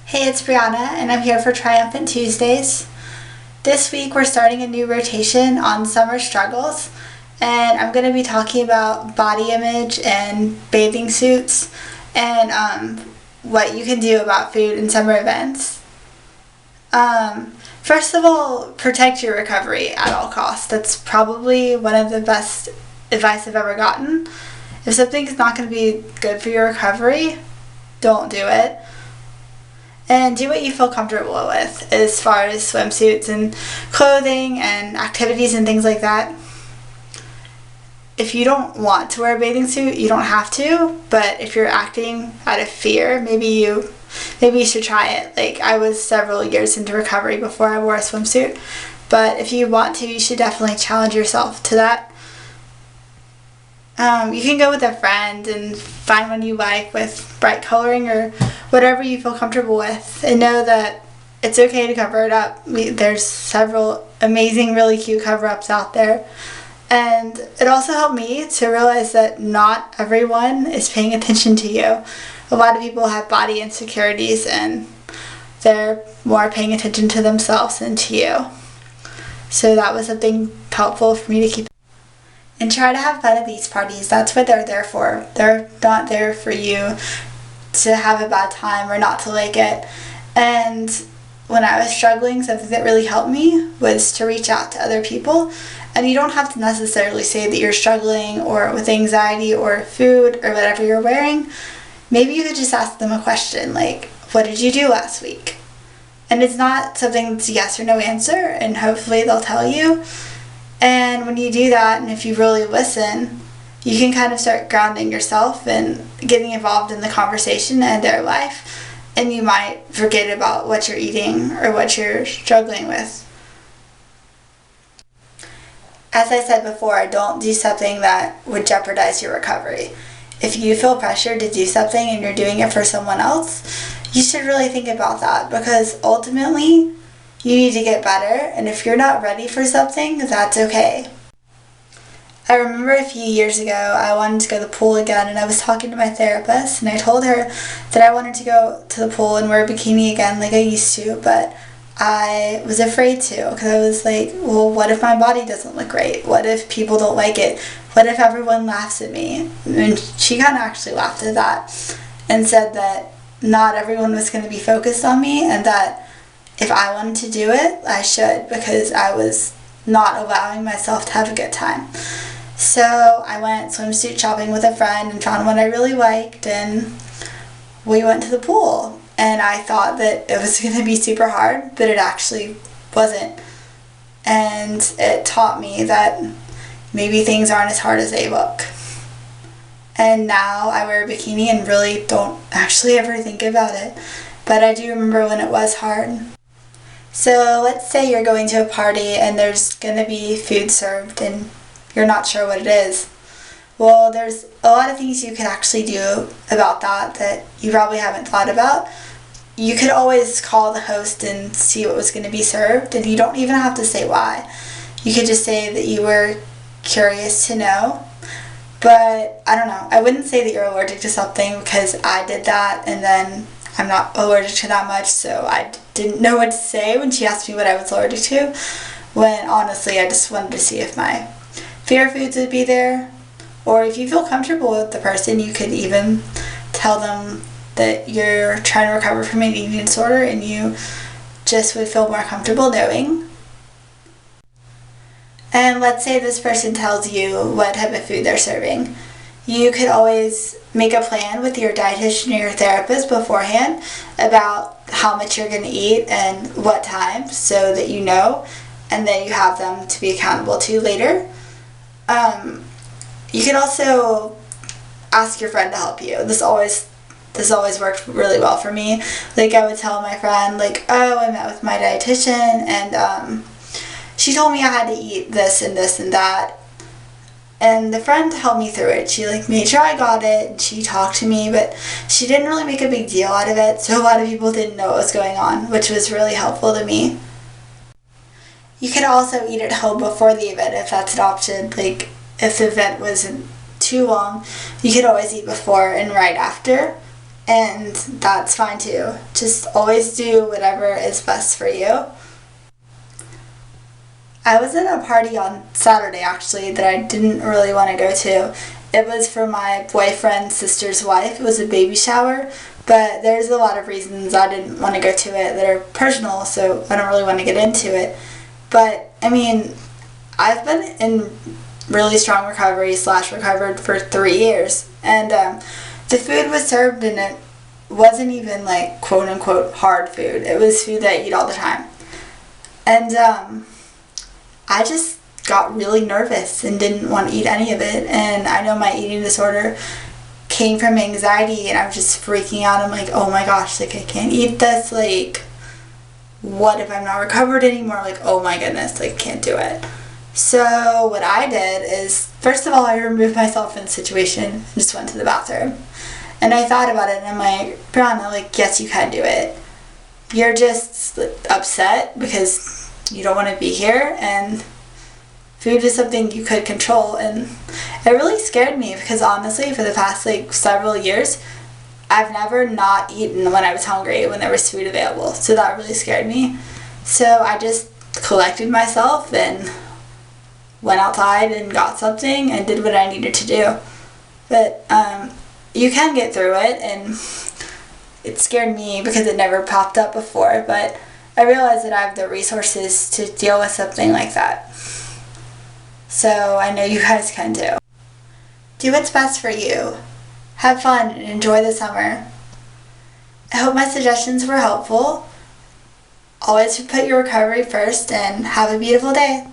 Hey, it's Brianna, and I'm here for Triumphant Tuesdays. This week we're starting a new rotation on summer struggles, and I'm going to be talking about body image and bathing suits, and what you can do about food in summer events. First of all, protect your recovery at all costs. That's probably one of the best advice I've ever gotten. If something's not going to be good for your recovery, don't do it. And do what you feel comfortable with as far as swimsuits and clothing and activities and things like that. If you don't want to wear a bathing suit, you don't have to, but if you're acting out of fear, maybe you should try it. Like, I was several years into recovery before I wore a swimsuit, but if you want to, you should definitely challenge yourself to that. You can go with a friend and find one you like with bright coloring or whatever you feel comfortable with, and know that it's okay to cover it up. There's several amazing, really cute cover-ups out there. And it also helped me to realize that not everyone is paying attention to you. A lot of people have body insecurities and they're more paying attention to themselves than to you. So that was something helpful for me to keep. And try to have fun at these parties. That's what they're there for. They're not there for you to have a bad time or not to like it. And when I was struggling, something that really helped me was to reach out to other people. And you don't have to necessarily say that you're struggling or with anxiety or food or whatever you're wearing. Maybe you could just ask them a question like, what did you do last week? And it's not something that's a yes or no answer, and hopefully they'll tell you. And when you do that, and if you really listen, you can kind of start grounding yourself and getting involved in the conversation and their life, and you might forget about what you're eating or what you're struggling with. As I said before, don't do something that would jeopardize your recovery. If you feel pressured to do something and you're doing it for someone else, you should really think about that, because ultimately, you need to get better, and if you're not ready for something, that's okay. I remember a few years ago, I wanted to go to the pool again, and I was talking to my therapist, and I told her that I wanted to go to the pool and wear a bikini again like I used to, but I was afraid to, because I was like, well, what if my body doesn't look great? What if people don't like it? What if everyone laughs at me? And she kind of actually laughed at that and said that not everyone was going to be focused on me, and that if I wanted to do it, I should, because I was not allowing myself to have a good time. So I went swimsuit shopping with a friend and found one I really liked, and we went to the pool. And I thought that it was going to be super hard, but it actually wasn't. And it taught me that maybe things aren't as hard as they look. And now I wear a bikini and really don't actually ever think about it. But I do remember when it was hard. So let's say you're going to a party and there's going to be food served and you're not sure what it is. Well, there's a lot of things you could actually do about that you probably haven't thought about. You could always call the host and see what was going to be served, and you don't even have to say why. You could just say that you were curious to know. But I don't know, I wouldn't say that you're allergic to something, because I did that and then I'm not allergic to that much, so I didn't know what to say when she asked me what I was allergic to, when honestly I just wanted to see if my fear foods would be there. Or if you feel comfortable with the person, you could even tell them that you're trying to recover from an eating disorder and you just would feel more comfortable knowing. And let's say this person tells you what type of food they're serving. You could always make a plan with your dietitian or your therapist beforehand about how much you're going to eat and what time, so that you know, and then you have them to be accountable to later. You can also ask your friend to help you. This always worked really well for me. Like, I would tell my friend, like, oh, I met with my dietitian and she told me I had to eat this and this and that. And the friend helped me through it. She made sure I got it, and she talked to me, but she didn't really make a big deal out of it, so a lot of people didn't know what was going on, which was really helpful to me. You could also eat at home before the event if that's an option. Like, if the event wasn't too long, you could always eat before and right after. and that's fine too. Just always do whatever is best for you. I was in a party on Saturday actually that I didn't really want to go to. It was for my boyfriend's sister's wife. It was a baby shower, but there's a lot of reasons I didn't want to go to it that are personal, so I don't really want to get into it. But, I mean, I've been in really strong recovery / recovered for 3 years, and the food was served and it wasn't even like quote unquote hard food. It was food that I eat all the time. And I just got really nervous and didn't want to eat any of it. And I know my eating disorder came from anxiety, and I was just freaking out. I'm like, oh my gosh, like I can't eat this. Like, what if I'm not recovered anymore? Like, oh my goodness, like can't do it. So what I did is, first of all, I removed myself from the situation and just went to the bathroom. And I thought about it, and I'm like, Brianna, like, yes, you can do it. You're just upset because you don't want to be here, and food is something you could control. And it really scared me because honestly, for the past like several years, I've never not eaten when I was hungry, when there was food available. So that really scared me. So I just collected myself and went outside and got something and did what I needed to do. But you can get through it, and it scared me because it never popped up before, but I realized that I have the resources to deal with something like that. So I know you guys can too. Do what's best for you. Have fun and enjoy the summer. I hope my suggestions were helpful. Always put your recovery first, and have a beautiful day.